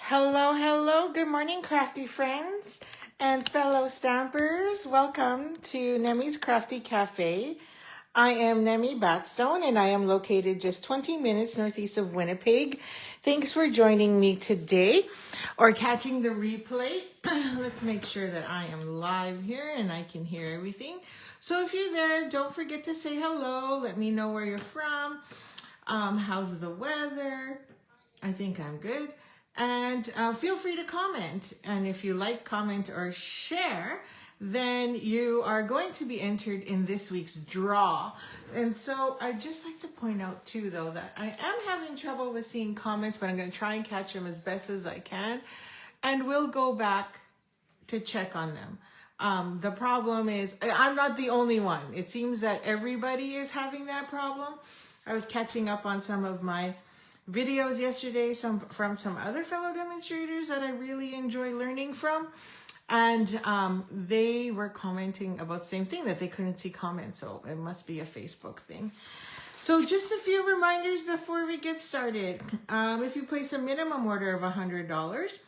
Hello, hello. Good morning, crafty friends and fellow stampers. Welcome to Nemi's Crafty Cafe. I am Nemi Batstone and I am located just 20 minutes northeast of Winnipeg. Thanks for joining me today or catching the replay. Let's make sure that I am live here and I can hear everything. So if you're there, don't forget to say hello. Let me know where you're from. How's the weather? I think I'm good. And feel free to comment. And if you like, comment, or share, then you are going to be entered in this week's draw. And so I'd just like to point out too, though, that I am having trouble with seeing comments, but I'm going to try and catch them as best as I can. And we'll go back to check on them. The problem is, I'm not the only one. It seems that everybody is having that problem. I was catching up on some of my videos yesterday, from some other fellow demonstrators that I really enjoy learning from, and they were commenting about the same thing, that they couldn't see comments, so it must be a Facebook thing. So just a few reminders before we get started. If you place a minimum order of $100,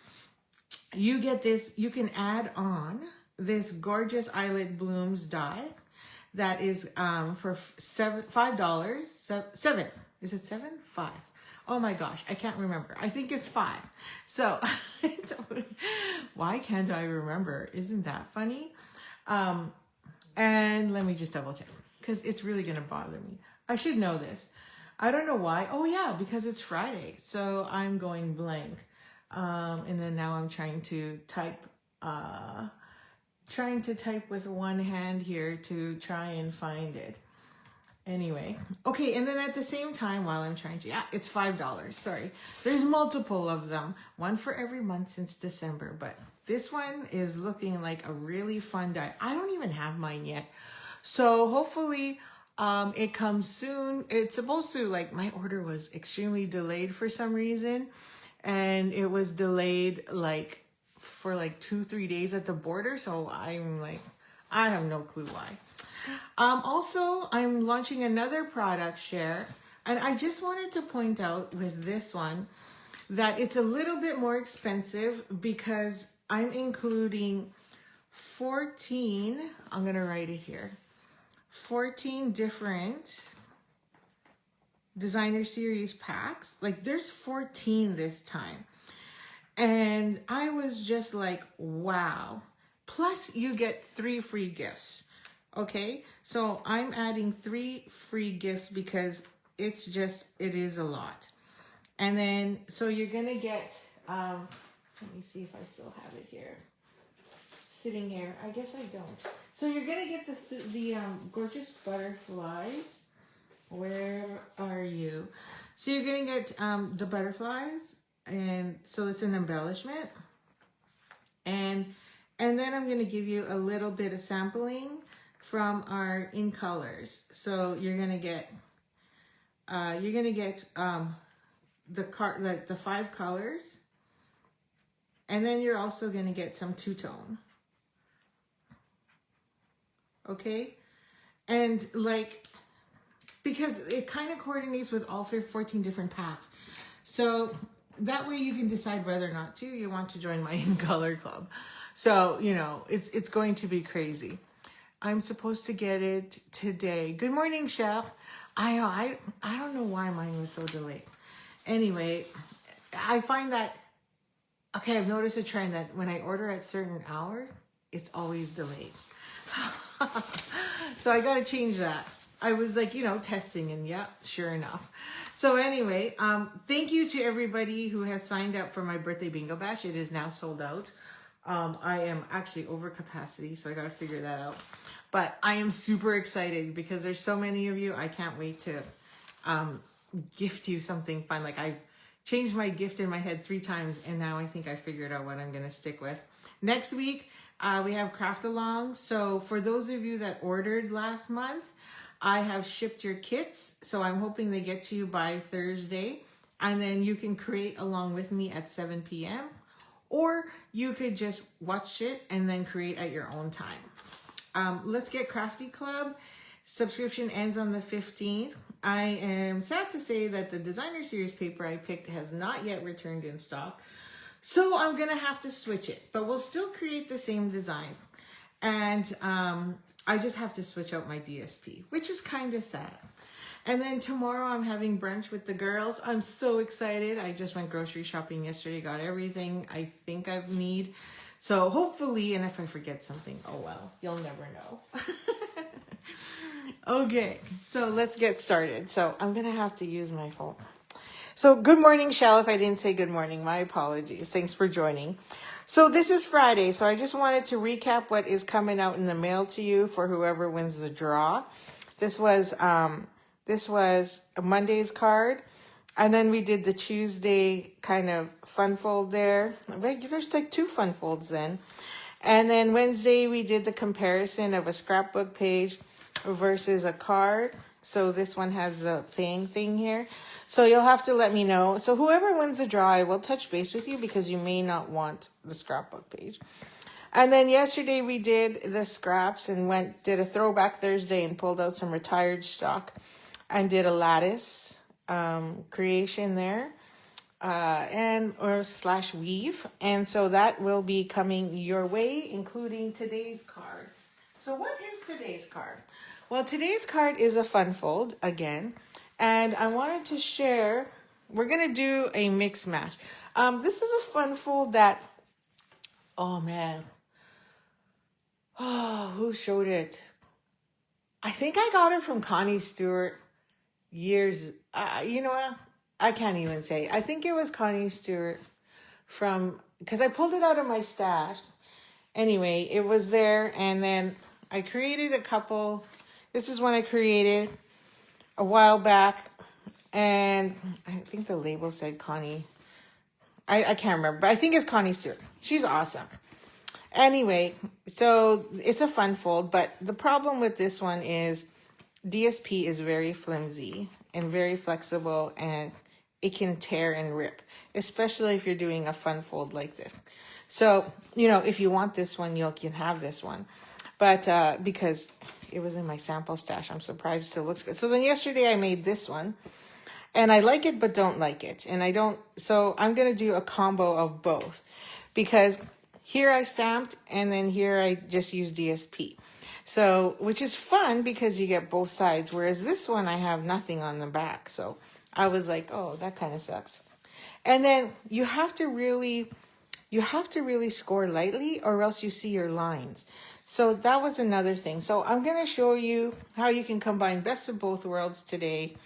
you get this. You can add on this gorgeous eyelet blooms die that is for $5. Seven. Is it $7? $5. Oh my gosh, I can't remember. I think it's $5. So, why can't I remember? Isn't that funny? And let me just double check, because it's really gonna bother me. I should know this. I don't know why. Oh yeah, because it's Friday. So I'm going blank. And then now I'm trying to type with one hand here to try and find it. Anyway, okay, and then at the same time, while I'm trying to, it's $5. Sorry, there's multiple of them, one for every month since December, but this one is looking like a really fun die. I don't even have mine yet, so hopefully it comes soon. It's supposed to, like, my order was extremely delayed for some reason, and it was delayed like for like 2-3 days at the border, so I'm like, I have no clue why. Also, I'm launching another product share, and I just wanted to point out with this one that it's a little bit more expensive because I'm including 14, I'm going to write it here, 14 different designer series packs. Like, there's 14 this time. And I was just like, wow. Plus, you get 3 free gifts. Okay, so I'm adding 3 free gifts because it is a lot. And then, so you're gonna get, let me see if I still have it here, sitting here. I guess I don't. So you're gonna get the gorgeous butterflies. Where are you? So you're gonna get the butterflies, and so it's an embellishment. And then I'm gonna give you a little bit of sampling from our in colors. So you're gonna get the 5 colors, and then you're also gonna get some two-tone. Okay, and like, because it kind of coordinates with all 14 different packs, so that way you can decide whether or not you want to join my in color club. So you know, it's going to be crazy. I'm supposed to get it today. Good morning, Chef. I don't know why mine was so delayed. Anyway, I find that, okay, I've noticed a trend that when I order at certain hours, it's always delayed. So I got to change that. I was like, testing, and yeah, sure enough. So anyway, thank you to everybody who has signed up for my birthday bingo bash. It is now sold out. I am actually over capacity, so I got to figure that out. But I am super excited because there's so many of you. I can't wait to gift you something fun. Like, I've changed my gift in my head 3 times, and now I think I figured out what I'm going to stick with. Next week, we have craft along. So for those of you that ordered last month, I have shipped your kits. So I'm hoping they get to you by Thursday. And then you can create along with me at 7 p.m. Or you could just watch it and then create at your own time. Let's Get Crafty Club subscription ends on the 15th. I am sad to say that the designer series paper I picked has not yet returned in stock. So I'm going to have to switch it, but we'll still create the same design. And I just have to switch out my DSP, which is kind of sad. And then tomorrow I'm having brunch with the girls. I'm so excited. I just went grocery shopping yesterday, got everything I think I need. So hopefully, and if I forget something, oh well, you'll never know. Okay, so let's get started. So I'm going to have to use my phone. So good morning, Shell. If I didn't say good morning, my apologies. Thanks for joining. So this is Friday, so I just wanted to recap what is coming out in the mail to you for whoever wins the draw. This was a Monday's card, and then we did the Tuesday kind of fun fold there. There's like 2 fun folds then. And then Wednesday we did the comparison of a scrapbook page versus a card. So this one has the playing thing here. So you'll have to let me know. So whoever wins the draw, I will touch base with you because you may not want the scrapbook page. And then yesterday we did the scraps and did a throwback Thursday and pulled out some retired stock and did a lattice creation there or slash weave. And so that will be coming your way, including today's card. So what is today's card? Well, today's card is a fun fold again, and I wanted to share, we're going to do a mix match. This is a fun fold that, oh man, who showed it? I think I got it from Connie Stewart years, you know what? I can't even say. I think it was Connie Stewart because I pulled it out of my stash. Anyway, it was there, and then I created a couple. This is one I created a while back, and I think the label said Connie. I can't remember, but I think it's Connie Stewart. She's awesome. Anyway, so it's a fun fold, but the problem with this one is DSP is very flimsy and very flexible, and it can tear and rip, especially if you're doing a fun fold like this. So, if you want this one, you can have this one. But because it was in my sample stash, I'm surprised it still looks good. So then yesterday I made this one, and I like it but don't like it. So I'm going to do a combo of both, because here I stamped and then here I just used DSP. So, which is fun because you get both sides, whereas this one I have nothing on the back. So I was like, oh, that kind of sucks. And then you have to really score lightly, or else you see your lines. So that was another thing. So I'm going to show you how you can combine best of both worlds today,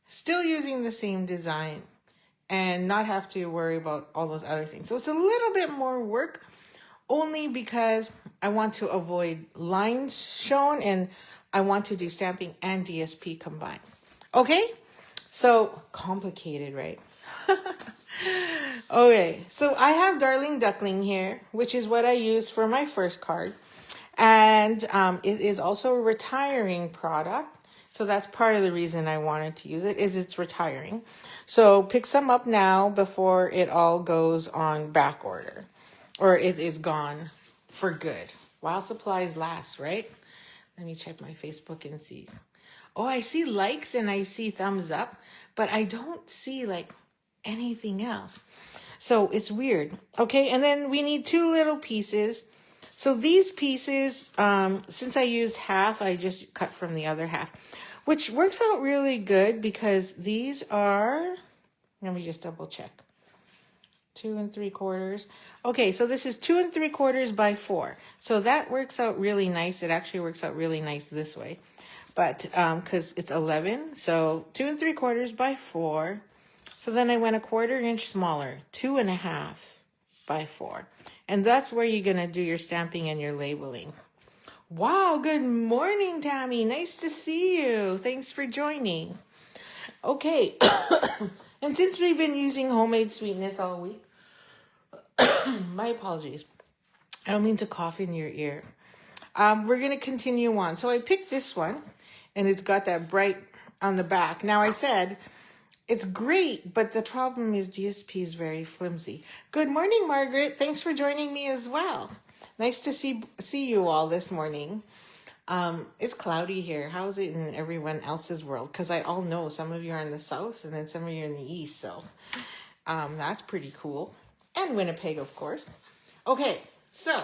still using the same design and not have to worry about all those other things. So it's a little bit more work, only because I want to avoid lines shown and I want to do stamping and DSP combined. Okay? So complicated, right? Okay, so I have Darling Duckling here, which is what I used for my first card. And it is also a retiring product. So that's part of the reason I wanted to use it, is it's retiring. So pick some up now before it all goes on back order, or it is gone for good. While supplies last, right? Let me check my Facebook and see. Oh, I see likes and I see thumbs up, but I don't see like anything else. So it's weird. Okay, and then we need 2 little pieces. So these pieces, since I used half, I just cut from the other half, which works out really good because these are, let me just double check, 2 3/4. Okay, so this is 2 3/4 by 4. So that works out really nice. It actually works out really nice this way, but because it's 11, so 2 3/4 by 4. So then I went 1/4 inch smaller, 2.5 by 4. And that's where you're going to do your stamping and your labeling. Wow, good morning, Tammy. Nice to see you. Thanks for joining. Okay, and since we've been using homemade sweetness all week, my apologies. I don't mean to cough in your ear. We're going to continue on. So I picked this one, and it's got that bright on the back. Now I said, it's great, but the problem is DSP is very flimsy. Good morning, Margaret. Thanks for joining me as well. Nice to see you all this morning. It's cloudy here. How's it in everyone else's world? Because I all know some of you are in the south and then some of you are in the east. So that's pretty cool. and Winnipeg, of course. Okay, so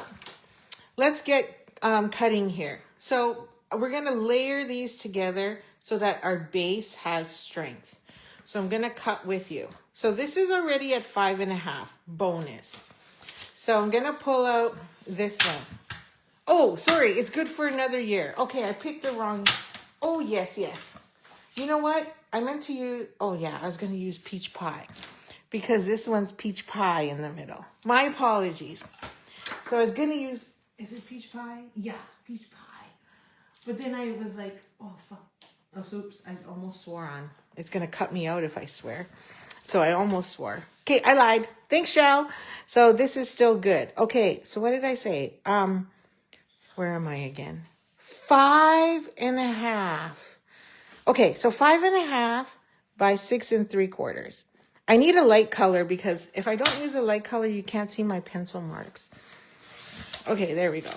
let's get cutting here. So we're going to layer these together so that our base has strength. So I'm going to cut with you. So this is already at 5.5, bonus. So I'm going to pull out this one. Oh, sorry, it's good for another year. Okay, I picked the wrong. Oh, yes. You know what? I meant to use, oh yeah, I was going to use peach pie because this one's peach pie in the middle. My apologies. So I was going to use, is it peach pie? Yeah, peach pie. But then I was like, oh, fuck. Oh, oops, I almost swore on. It's going to cut me out if I swear. So I almost swore. Okay, I lied. Thanks, Shell. So this is still good. Okay, so what did I say? Where am I again? 5.5. Okay, so 5.5 by 6 3/4. I need a light color because if I don't use a light color, you can't see my pencil marks. Okay, there we go.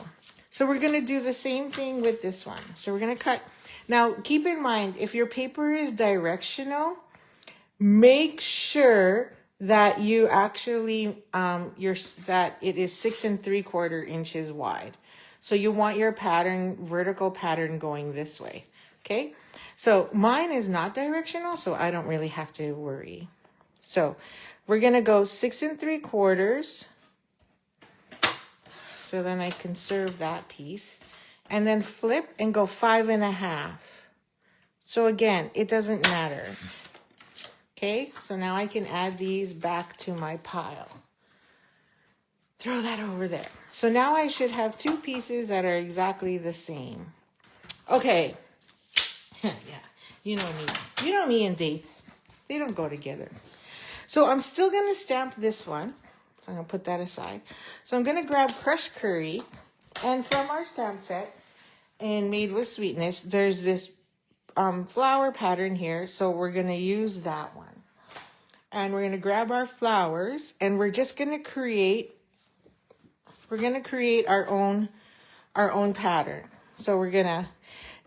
So we're going to do the same thing with this one. So we're going to cut. Now, keep in mind, if your paper is directional, make sure that you actually, that it is 6 3/4 inches wide. So you want your pattern, vertical pattern going this way. Okay. So mine is not directional, so I don't really have to worry. So we're going to go 6 3/4. So then I can serve that piece and then flip and go 5.5. So again, it doesn't matter. Okay, so now I can add these back to my pile. Throw that over there. So now I should have two pieces that are exactly the same. Okay. Yeah, you know me. You know me and dates. They don't go together. So I'm still going to stamp this one. So I'm going to put that aside. So I'm going to grab crushed curry. And from our stamp set and Made with Sweetness, there's this flower pattern here. So we're going to use that one. And we're going to grab our flowers and we're just going to create our own pattern. So we're going to,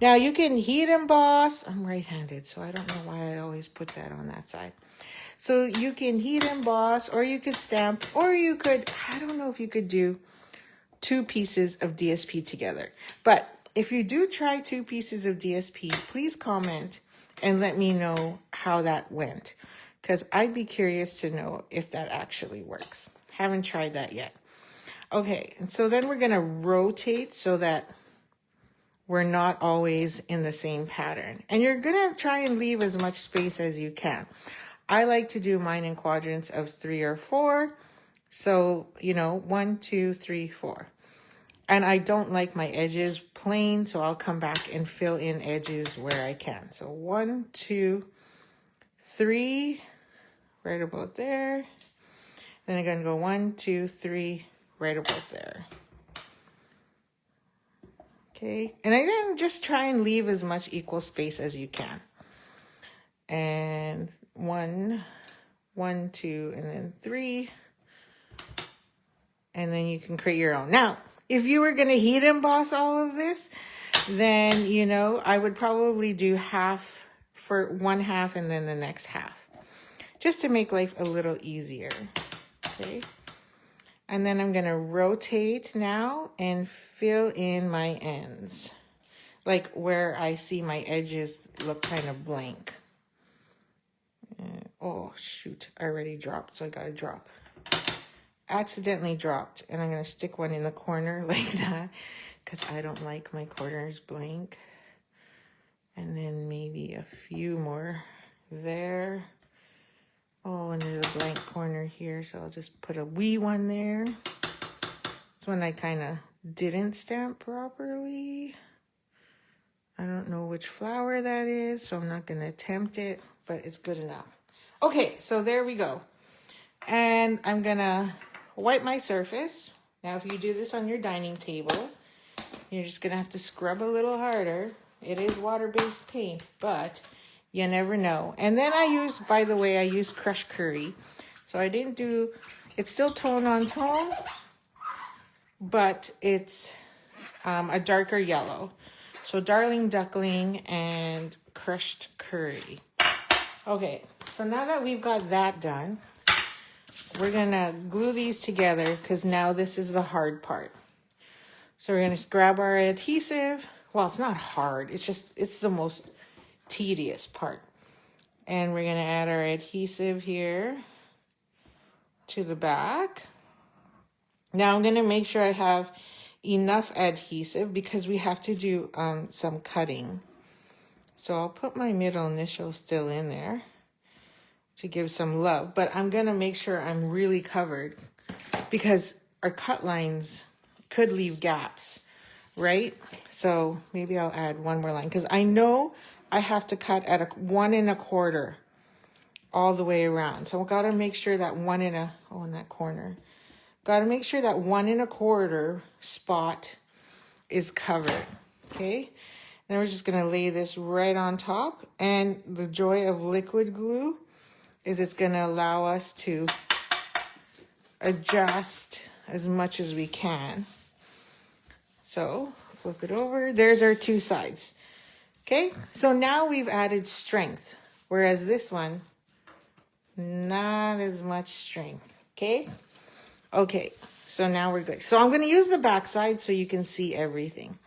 now you can heat emboss. I'm right-handed, so I don't know why I always put that on that side. So you can heat emboss, or you could stamp, or you could, I don't know if you could do 2 pieces of DSP together. But if you do try 2 pieces of DSP, please comment and let me know how that went, because I'd be curious to know if that actually works. Haven't tried that yet. Okay, and so then we're going to rotate so that we're not always in the same pattern. And you're going to try and leave as much space as you can. I like to do mine in quadrants of 3 or 4. So, 1, 2, 3, 4. And I don't like my edges plain, so I'll come back and fill in edges where I can. So 1, 2, 3, right about there. Then I'm going to go 1, 2, 3, right about there. Okay, and I then just try and leave as much equal space as you can. And 1, 2, and then 3. And then you can create your own. Now, if you were going to heat emboss all of this, then, I would probably do half for one half and then the next half, just to make life a little easier. Okay. And then I'm going to rotate now and fill in my ends, like where I see my edges look kind of blank. Oh, shoot. I already dropped, so I got to drop. Accidentally dropped, and I'm going to stick one in the corner like that because I don't like my corners blank. And then maybe a few more there. Oh, and there's a blank corner here, so I'll just put a wee one there. This one I kind of didn't stamp properly. I don't know which flower that is, so I'm not going to attempt it, but it's good enough. Okay, so there we go. And I'm going to wipe my surface. Now, if you do this on your dining table, you're just going to have to scrub a little harder. It is water-based paint, but you never know. And then by the way, I used crushed curry. So I didn't do, it's still tone on tone, but it's a darker yellow. So Darling Duckling and crushed curry. Okay, so now that we've got that done, we're gonna glue these together because now this is the hard part. So we're gonna just grab our adhesive. Well, it's not hard, it's the most tedious part. And we're gonna add our adhesive here to the back. Now I'm gonna make sure I have enough adhesive because we have to do some cutting. So I'll put my middle initial still in there to give some love, but I'm gonna make sure I'm really covered because our cut lines could leave gaps, right? So maybe I'll add one more line because I know I have to cut at 1 1/4 all the way around. So I've got to make sure that in that corner. Got to make sure that 1 1/4 spot is covered, okay? Then we're just gonna lay this right on top. And the joy of liquid glue is it's gonna allow us to adjust as much as we can. So flip it over. There's our two sides. Okay, so now we've added strength, whereas this one, not as much strength. Okay, so now we're good. So I'm going to use the back side so you can see everything.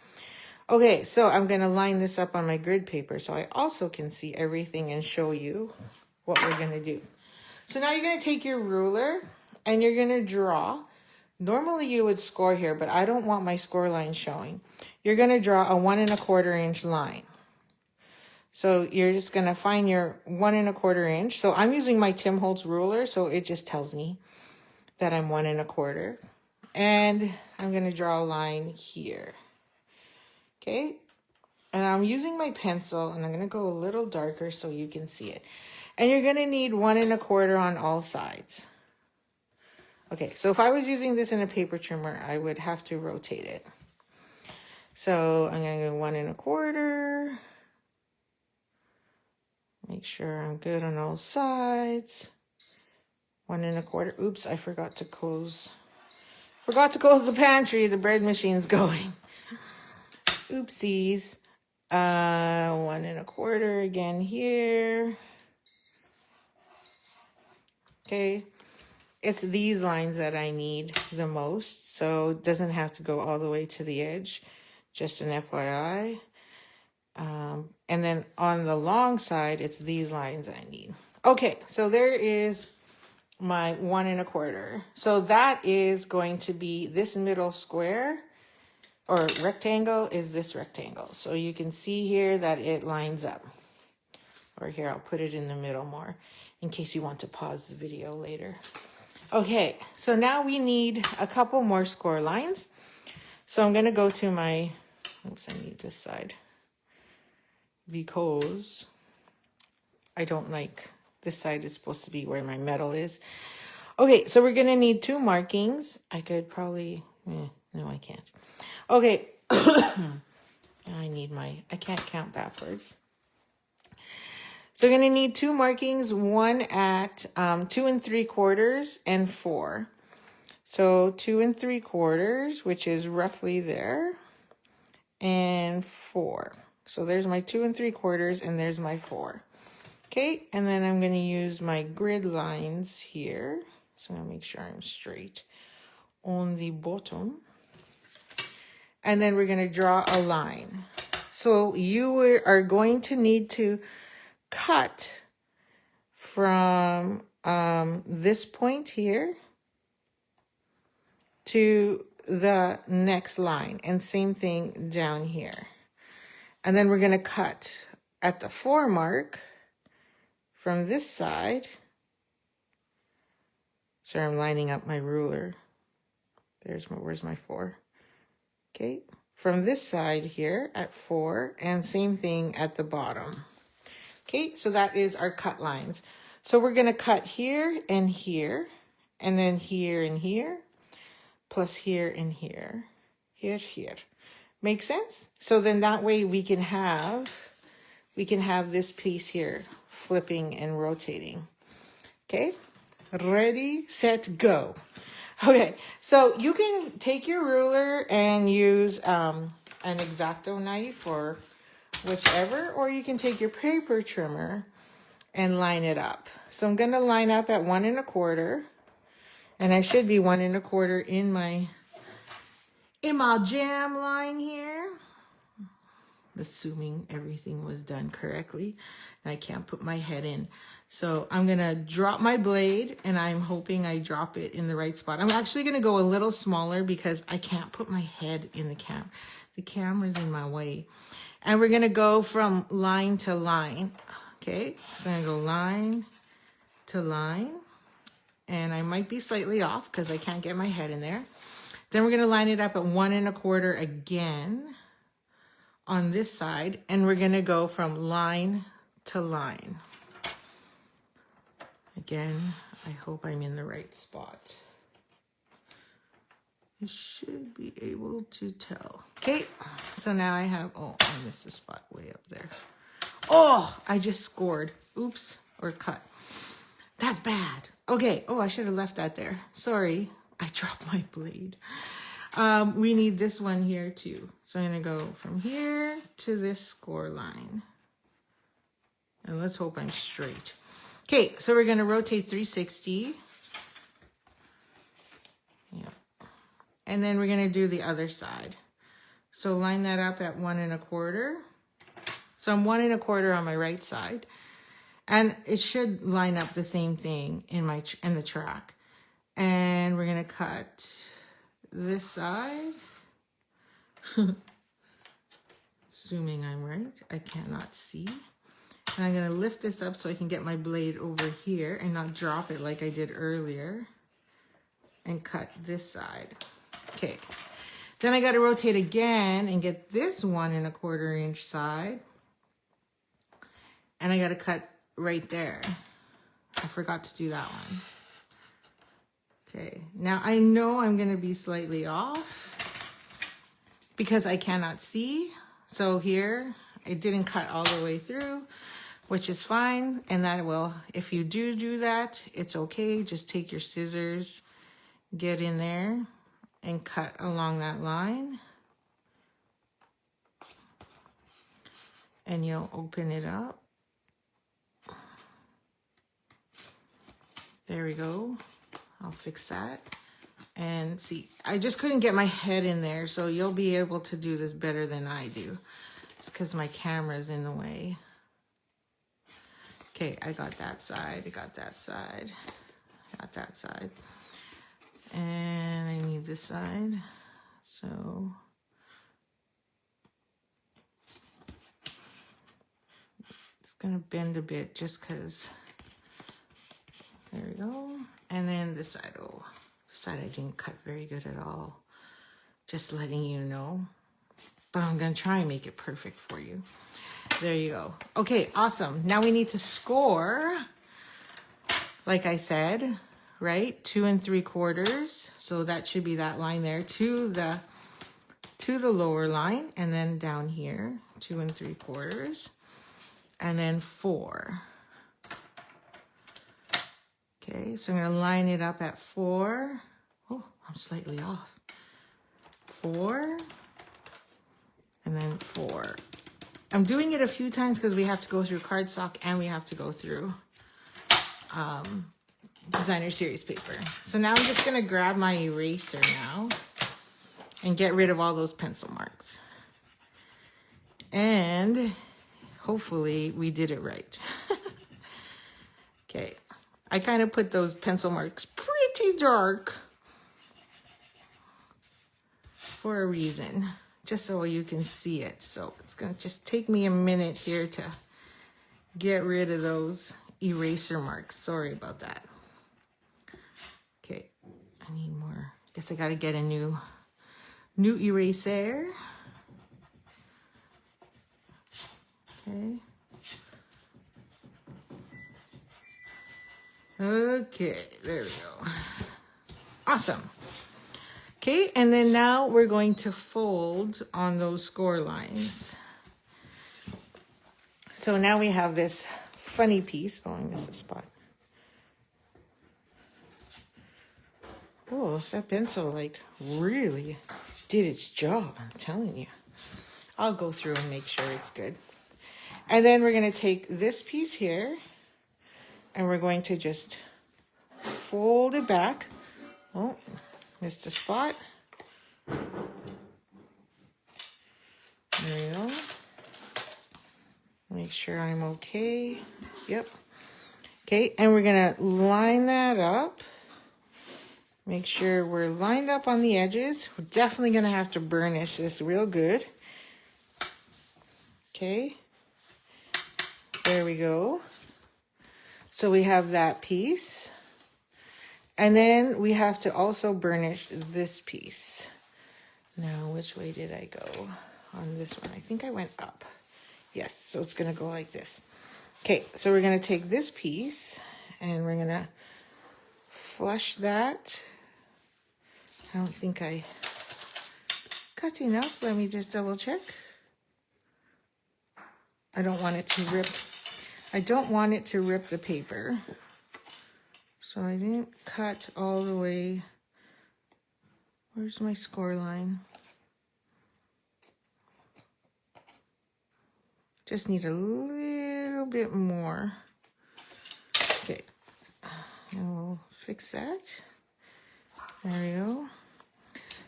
Okay, so I'm going to line this up on my grid paper so I also can see everything and show you what we're going to do. So now you're going to take your ruler and you're going to draw. Normally you would score here, but I don't want my score line showing. You're going to draw a 1 1/4 inch line. So you're just going to find your 1 1/4 inch. So I'm using my Tim Holtz ruler, so it just tells me that I'm 1 1/4. And I'm going to draw a line here. Okay. And I'm using my pencil, and I'm going to go a little darker so you can see it. And you're going to need 1 1/4 on all sides. Okay, so if I was using this in a paper trimmer, I would have to rotate it. So I'm going to go 1 1/4. Make sure I'm good on all sides. 1 1/4. Oops, I forgot to close. Forgot to close the pantry. The bread machine's going. Oopsies. 1 1/4 again here. Okay. It's these lines that I need the most, so it doesn't have to go all the way to the edge. Just an FYI. And then on the long side, it's these lines I need. Okay, so there is my 1 1/4. So that is going to be this middle square or rectangle is this rectangle. So you can see here that it lines up. Or here, I'll put it in the middle more in case you want to pause the video later. Okay, so now we need a couple more score lines. So I'm going to go to my, oops, I need this side. Because I don't like, this side is supposed to be where my metal is. Okay, so we're going to need 2 markings. I could probably, no, I can't. Okay, I can't count backwards. So we're going to need 2 markings, one at 2 3/4 and 4. So 2 3/4, which is roughly there, and 4. So there's my 2 3/4 and there's my 4. Okay, and then I'm going to use my grid lines here. So I'm going to make sure I'm straight on the bottom. And then we're going to draw a line. So you are going to need to cut from this point here to the next line, and same thing down here. And then we're going to cut at the 4 mark from this side. Sorry, I'm lining up my ruler. Where's my 4? Okay, from this side here at 4, and same thing at the bottom. Okay, so that is our cut lines. So we're going to cut here, and then here and here, plus here and here, here. Make sense? So then that way we can have this piece here flipping and rotating. Okay, ready, set, go. Okay, so you can take your ruler and use an X-Acto knife or whichever, or you can take your paper trimmer and line it up. So I'm going to line up at 1 1/4. And I should be 1 1/4 in my jam line here. Assuming everything was done correctly. And I can't put my head in. So I'm going to drop my blade, and I'm hoping I drop it in the right spot. I'm actually going to go a little smaller because I can't put my head in the camera. The camera's in my way. And we're going to go from line to line. Okay, so I'm going to go line to line. And I might be slightly off because I can't get my head in there. Then we're going to line it up at 1 1/4 again on this side, and we're going to go from line to line. Again, I hope I'm in the right spot. You should be able to tell. Okay, so now I have, oh, I missed a spot way up there. Oh, I just scored. Oops, or cut. That's bad. Okay, oh, I should have left that there. Sorry, I dropped my blade. We need this one here too. So I'm going to go from here to this score line. And let's hope I'm straight. Okay, so we're going to rotate 360. Yeah. And then we're going to do the other side. So line that up at 1 1/4. So I'm 1 1/4 on my right side. And it should line up the same thing in the track. And we're going to cut this side. Assuming I'm right, I cannot see. And I'm going to lift this up so I can get my blade over here and not drop it like I did earlier. And cut this side. Okay. Then I got to rotate again and get this 1 1/4 inch side. And I got to cut right there. I forgot to do that one. Okay, now I know I'm going to be slightly off because I cannot see. So here, it didn't cut all the way through, which is fine. And that will, if you do that, it's okay. Just take your scissors, get in there, and cut along that line. And you'll open it up. There we go. I'll fix that. And see, I just couldn't get my head in there, so you'll be able to do this better than I do. It's because my camera's in the way. Okay, I got that side, I got that side, got that side. And I need this side, so it's gonna bend a bit just because. There we go. And then this side, oh, this side I didn't cut very good at all. Just letting you know. But I'm going to try and make it perfect for you. There you go. Okay, awesome. Now we need to score, like I said, right? 2 3/4. So that should be that line there to the lower line. And then down here, 2 3/4. And then 4. Okay, so I'm going to line it up at 4. Oh, I'm slightly off. 4. And then 4. I'm doing it a few times because we have to go through cardstock and we have to go through designer series paper. So now I'm just going to grab my eraser now and get rid of all those pencil marks. And hopefully we did it right. Okay. I kind of put those pencil marks pretty dark for a reason, just so you can see it. So it's going to just take me a minute here to get rid of those eraser marks. Sorry about that. Okay, I need more. Guess I got to get a new eraser. Okay. Okay, there we go. Awesome. Okay, and then now we're going to fold on those score lines. So now we have this funny piece. Oh, I missed a spot. Oh, that pencil like really did its job, I'm telling you. I'll go through and make sure it's good. And then we're going to take this piece here and we're going to just fold it back missed a spot. There we go. Make sure I'm okay. Yep. Okay, and we're gonna line that up. Make sure we're lined up on the edges. We're definitely gonna have to burnish this real good. Okay, there we go. So we have that piece. And then we have to also burnish this piece. Now, which way did I go on this one? I think I went up. Yes, so it's gonna go like this. Okay, so we're gonna take this piece and we're gonna flush that. I don't think I cut enough. Let me just double check. I don't want it to rip. I don't want it to rip the paper. So I didn't cut all the way. Where's my score line? Just need a little bit more. Okay, and we'll fix that. There we go.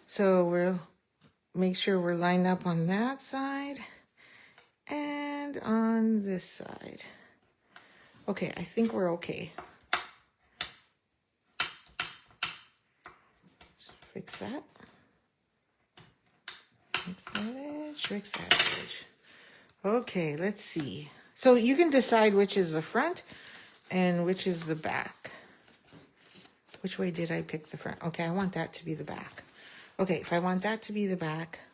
So we'll make sure we're lined up on that side and on this side. Okay, I think we're okay. Fix that. Fix that edge, fix that edge. Okay, let's see. So you can decide which is the front and which is the back. Which way did I pick the front? Okay, I want that to be the back. Okay, if I want that to be the back,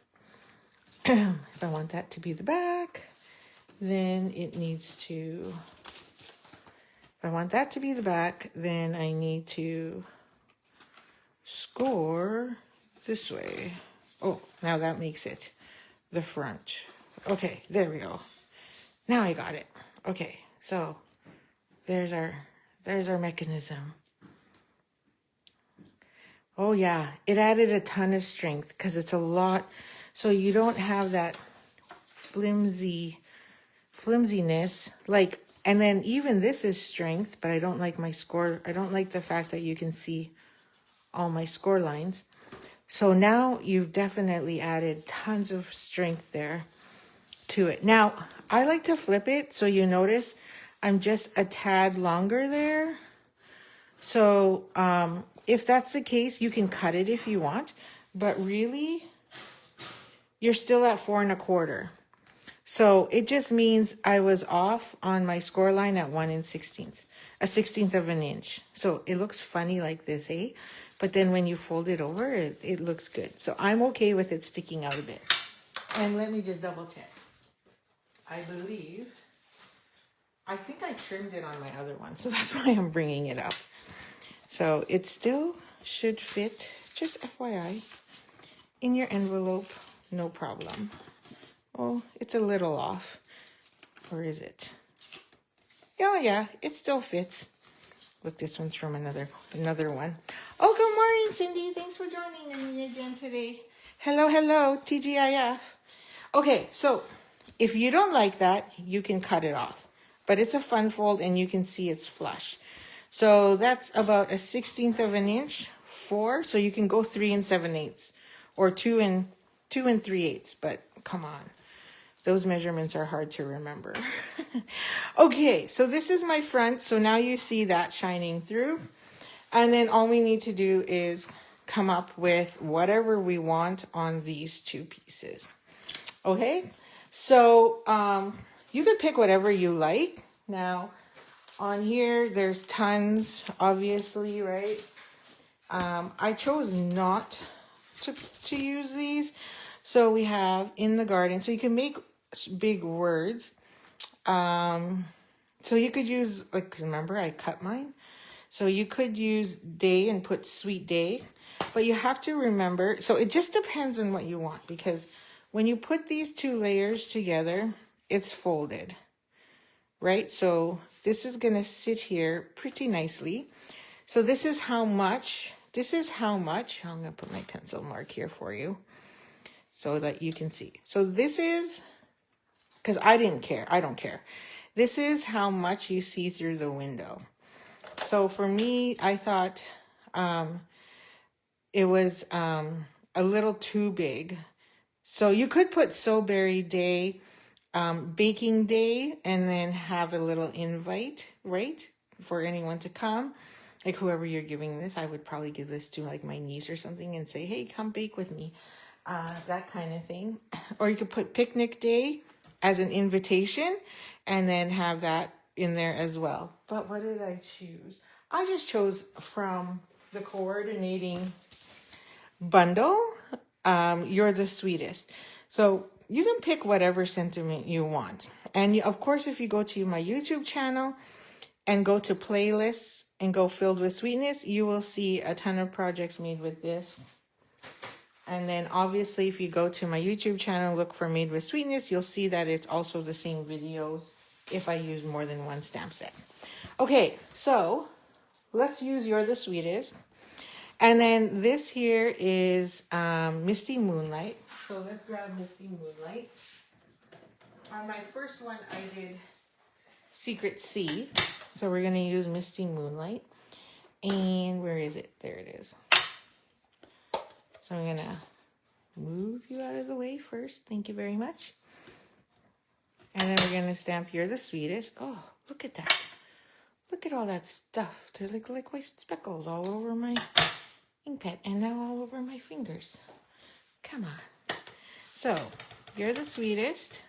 then it needs to, if I want that to be the back, then I need to score this way. Oh, now that makes it the front. Okay, there we go. Now I got it. Okay, so there's our mechanism. Oh yeah, it added a ton of strength because it's a lot, so you don't have that flimsiness. Like, and then even this is strength, but I don't like my score. I don't like the fact that you can see all my score lines. So now you've definitely added tons of strength there to it. Now, I like to flip it, so you notice I'm just a tad longer there. So, if that's the case, you can cut it if you want, but really, you're still at 4 1/4. So it just means I was off on my score line at 1 1/16, a 1/16 of an inch. So it looks funny like this, eh? But then when you fold it over, it looks good. So I'm okay with it sticking out a bit. And let me just double check. I think I trimmed it on my other one, so that's why I'm bringing it up. So it still should fit, just FYI, in your envelope, no problem. Oh, it's a little off. Or is it? Oh yeah, it still fits. Look, this one's from another one. Oh, good morning, Cindy. Thanks for joining me again today. Hello, TGIF. Okay, so if you don't like that, you can cut it off. But it's a fun fold and you can see it's flush. So that's about a 1/16 of an inch, 4. So you can go 3 7/8 or 2 3/8. But come on, those measurements are hard to remember. Okay, so this is my front. So now you see that shining through. And then all we need to do is come up with whatever we want on these two pieces. Okay, so you could pick whatever you like. Now, on here, there's tons, obviously, right? I chose not to use these. So we have in the garden. So you can make big words. So you could use, like, remember I cut mine? So you could use day and put sweet day. But you have to remember, so it just depends on what you want. Because when you put these two layers together, it's folded, right? So this is going to sit here pretty nicely. So this is how much, I'm going to put my pencil mark here for you so that you can see. So this is, because I don't care. This is how much you see through the window. So for me, I thought it was a little too big. So you could put So Berry Day, baking day, and then have a little invite, right? For anyone to come. Like whoever you're giving this, I would probably give this to like my niece or something and say, hey, come bake with me. That kind of thing. Or you could put picnic day as an invitation and then have that in there as well. But what did I choose? I just chose from the coordinating bundle, You're the Sweetest. So you can pick whatever sentiment you want. And of course, if you go to my YouTube channel and go to playlists and go Filled with Sweetness, you will see a ton of projects made with this. And then obviously, if you go to my YouTube channel, look for Made with Sweetness, you'll see that it's also the same videos if I use more than one stamp set. Okay, so let's use You're the Sweetest. And then this here is Misty Moonlight. So let's grab Misty Moonlight. On my first one, I did Secret Sea. So we're going to use Misty Moonlight. And where is it? There it is. So I'm going to move you out of the way first. Thank you very much. And then we're going to stamp You're the Sweetest. Oh, look at that. Look at all that stuff. They're like white speckles all over my ink pad and now all over my fingers. Come on. So, You're the Sweetest.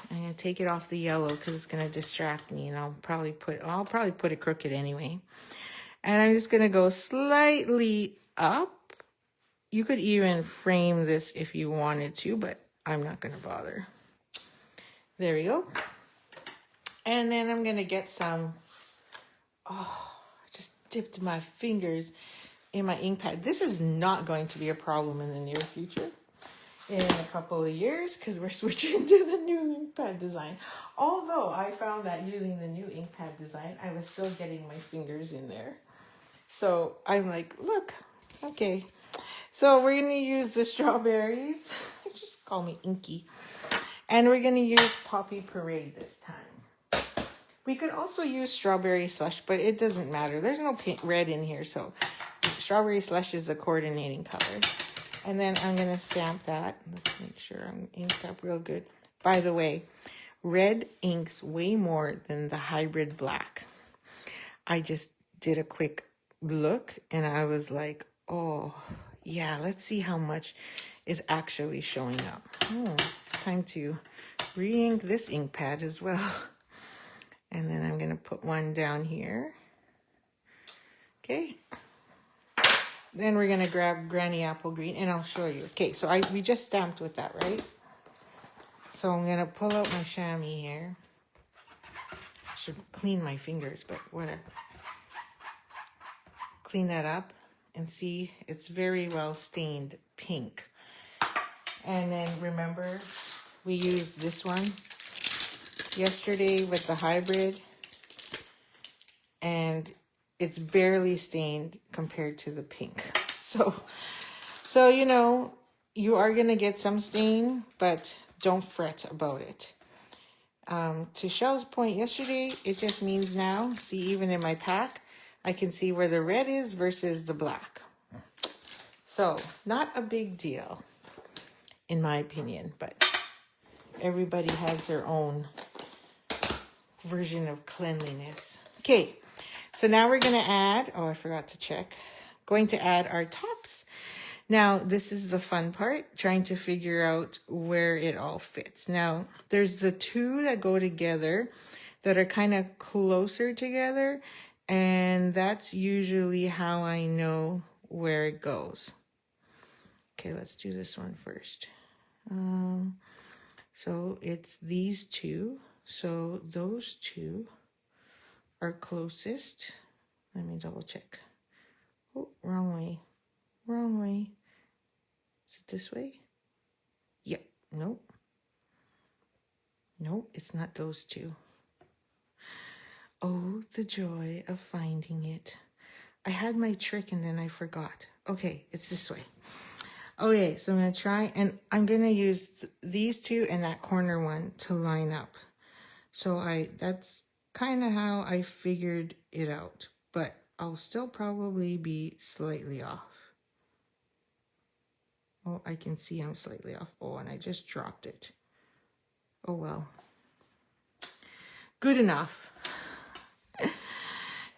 I'm going to take it off the yellow because it's going to distract me, and I'll probably put it crooked anyway. And I'm just going to go slightly up. You could even frame this if you wanted to, but I'm not going to bother. There we go. And then I'm going to get some, I just dipped my fingers in my ink pad. This is not going to be a problem in the near future. In a couple of years, because we're switching to the new ink pad design. Although I found that using the new ink pad design, I was still getting my fingers in there. So I'm like, look, okay. So we're going to use the strawberries. Just call me Inky. And we're going to use Poppy Parade this time. We could also use Strawberry Slush, but it doesn't matter. There's no red in here, so Strawberry Slush is the coordinating color. And then I'm going to stamp that. Let's make sure I'm inked up real good. By the way, red inks way more than the hybrid black. I just did a quick look and I was like, oh, yeah, let's see how much is actually showing up. Oh, it's time to re-ink this ink pad as well. And then I'm going to put one down here. Okay. Then we're going to grab Granny Apple Green, and I'll show you. Okay, so we just stamped with that, right? So I'm going to pull out my chamois here. I should clean my fingers, but whatever. Clean that up and see it's very well stained pink. And then remember, we used this one yesterday with the hybrid, and it's barely stained compared to the pink. So you know, you are going to get some stain, but don't fret about it. To Shell's point yesterday, it just means now, see, even in my pack, I can see where the red is versus the black. So, not a big deal, in my opinion, but everybody has their own version of cleanliness. Okay. So now we're going to add, oh, I forgot to check, going to add our tops. Now, this is the fun part, trying to figure out where it all fits. Now, there's the two that go together that are kind of closer together, and that's usually how I know where it goes. Okay, let's do this one first. So it's these two. So those two are closest. Let me double check. Oh, wrong way. Wrong way. Is it this way? Yep. Nope. Nope, it's not those two. Oh, the joy of finding it. I had my trick and then I forgot. Okay, it's this way. Okay, so I'm going to try, and I'm going to use these two and that corner one to line up. So that's kind of how I figured it out. But I'll still probably be slightly off. Oh, I can see I'm slightly off. Oh, and I just dropped it. Oh, well. Good enough.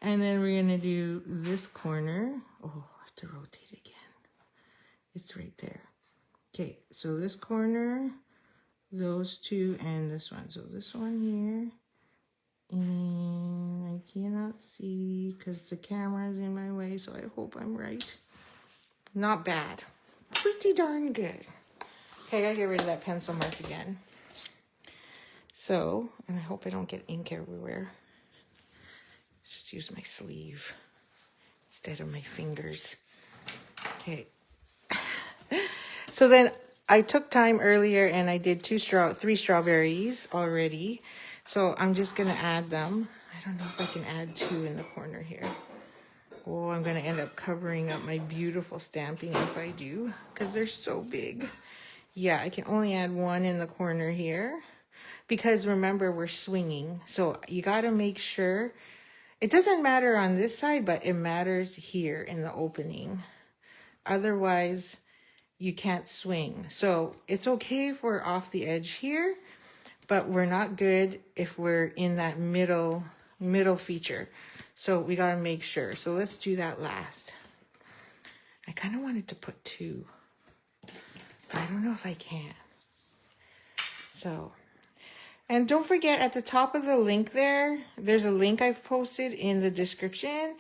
And then we're going to do this corner. Oh, I have to rotate again. It's right there. Okay, so this corner, those two, and this one. So this one here. And I cannot see because the camera is in my way, so I hope I'm right. Not bad. Pretty darn good. Okay, I gotta get rid of that pencil mark again. So, and I hope I don't get ink everywhere. Just use my sleeve instead of my fingers. Okay. So then I took time earlier and I did three strawberries already. So I'm just gonna add them. I don't know if I can add 2 in the corner here. Oh, I'm gonna end up covering up my beautiful stamping if I do, because they're so big. Yeah, I can only add 1 in the corner here, because remember we're swinging. So you gotta make sure, it doesn't matter on this side, but it matters here in the opening. Otherwise, you can't swing. So it's okay if we're off the edge here, but we're not good if we're in that middle feature. So we gotta make sure. So let's do that last. I kind of wanted to put 2, but I don't know if I can. So, and don't forget at the top of the link there's a link I've posted in the description,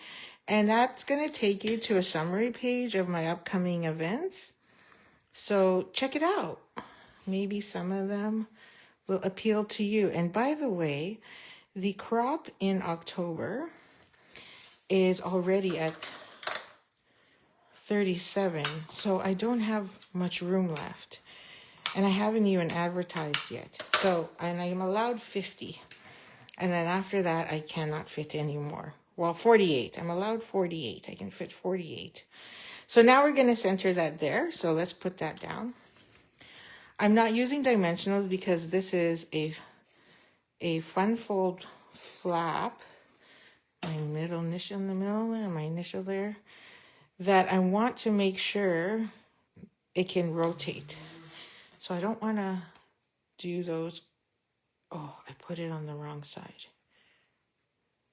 and that's gonna take you to a summary page of my upcoming events. So check it out. Maybe some of them will appeal to you. And by the way, the crop in October is already at 37. So I don't have much room left. And I haven't even advertised yet. So, and I'm allowed 50. And then after that, I cannot fit anymore. Well, 48. I'm allowed 48. I can fit 48. So now we're going to center that there. So let's put that down. I'm not using dimensionals because this is a fun fold flap. My middle initial in the middle and my initial there. That I want to make sure it can rotate. So I don't want to do those. Oh, I put it on the wrong side.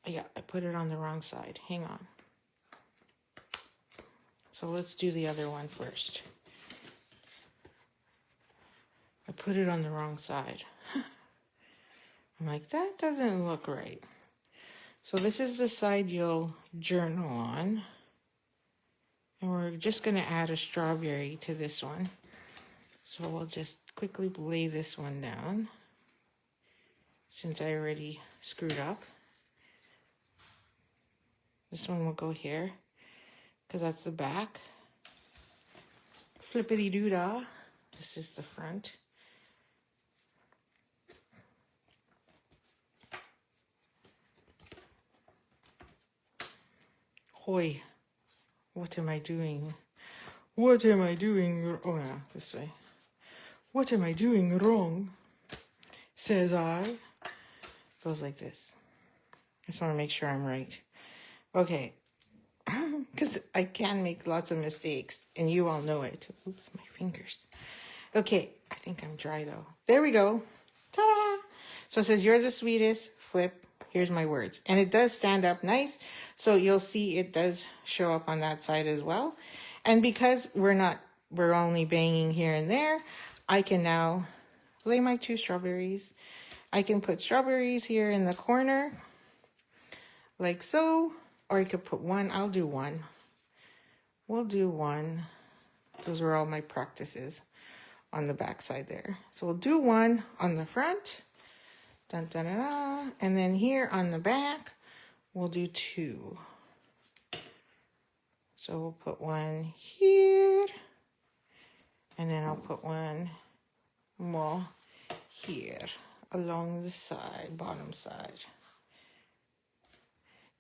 Yeah, I put it on the wrong side. Hang on. So let's do the other one first. I put it on the wrong side. I'm like, that doesn't look right. So this is the side you'll journal on. And we're just going to add a strawberry to this one. So we'll just quickly lay this one down, since I already screwed up. This one will go here, because that's the back. Flippity-doo-dah. This is the front. Hoi, what am I doing? What am I doing? Oh, no, this way. What am I doing wrong? Says I. Goes like this. I just want to make sure I'm right. Okay. Because I can make lots of mistakes, and you all know it. Oops, my fingers. Okay, I think I'm dry, though. There we go. Ta-da! So it says, you're the sweetest. Flip. Here's my words. And it does stand up nice, so you'll see it does show up on that side as well. And because we're only banging here and there, I can now lay my 2 strawberries. I can put strawberries here in the corner, like so, or I could put 1. I'll do 1. We'll do 1. Those are all my practices on the back side there. So we'll do 1 on the front. Dun, dun, dun, dun. And then here on the back, we'll do 2. So we'll put 1 here. And then I'll put 1 more here along the side, bottom side.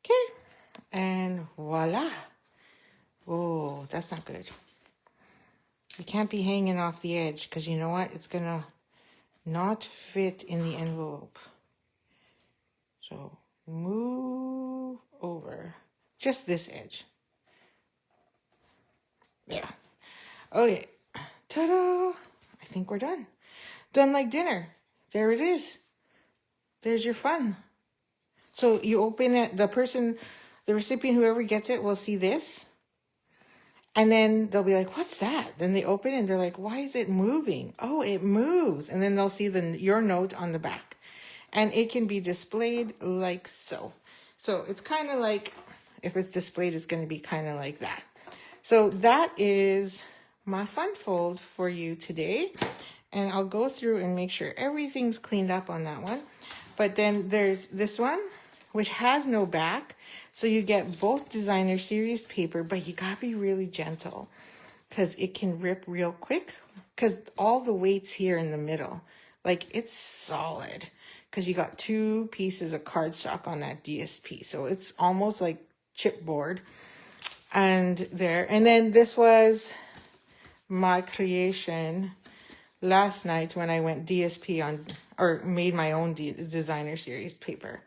Okay. And voila. Oh, that's not good. You can't be hanging off the edge, because you know what? It's going to not fit in the envelope. So move over. Just this edge. There. Okay. Ta-da! I think we're done. Done like dinner. There it is. There's your fun. So you open it, the recipient, whoever gets it, will see this. And then they'll be like, what's that? Then they open it and they're like, why is it moving? Oh, it moves. And then they'll see your note on the back. And it can be displayed like so. So it's kind of like, if it's displayed, it's going to be kind of like that. So that is my fun fold for you today. And I'll go through and make sure everything's cleaned up on that one. But then there's this one, which has no back. So you get both designer series paper, but you gotta be really gentle because it can rip real quick because all the weight's here in the middle. Like, it's solid because you got 2 pieces of cardstock on that DSP. So it's almost like chipboard. And there, and then this was my creation last night when I went DSP on, or made my own designer series paper.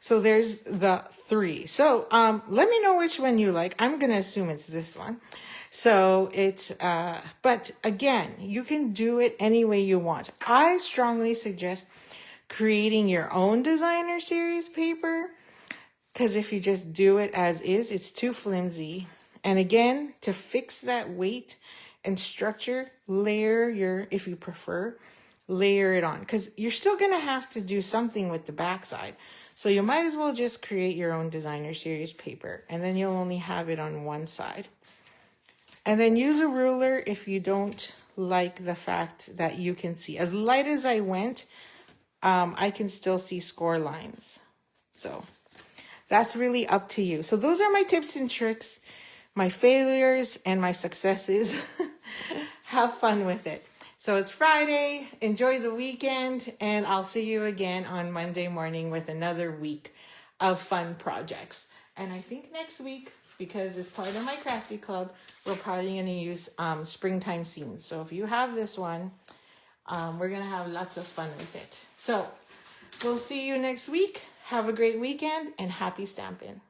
So there's the 3. So let me know which one you like. I'm gonna assume it's this one. So it's but again, you can do it any way you want. I strongly suggest creating your own designer series paper, because if you just do it as is, it's too flimsy. And again, to fix that weight and structure, layer if you prefer, layer it on. Because you're still going to have to do something with the backside. So you might as well just create your own designer series paper. And then you'll only have it on one side. And then use a ruler if you don't like the fact that you can see. As light as I went, I can still see score lines. So that's really up to you. So those are my tips and tricks, my failures and my successes. Have fun with it. So it's Friday. Enjoy the weekend. And I'll see you again on Monday morning with another week of fun projects. And I think next week, because it's part of my crafty club, we're probably going to use springtime scenes. So if you have this one, we're going to have lots of fun with it. So we'll see you next week. Have a great weekend and happy stampin'.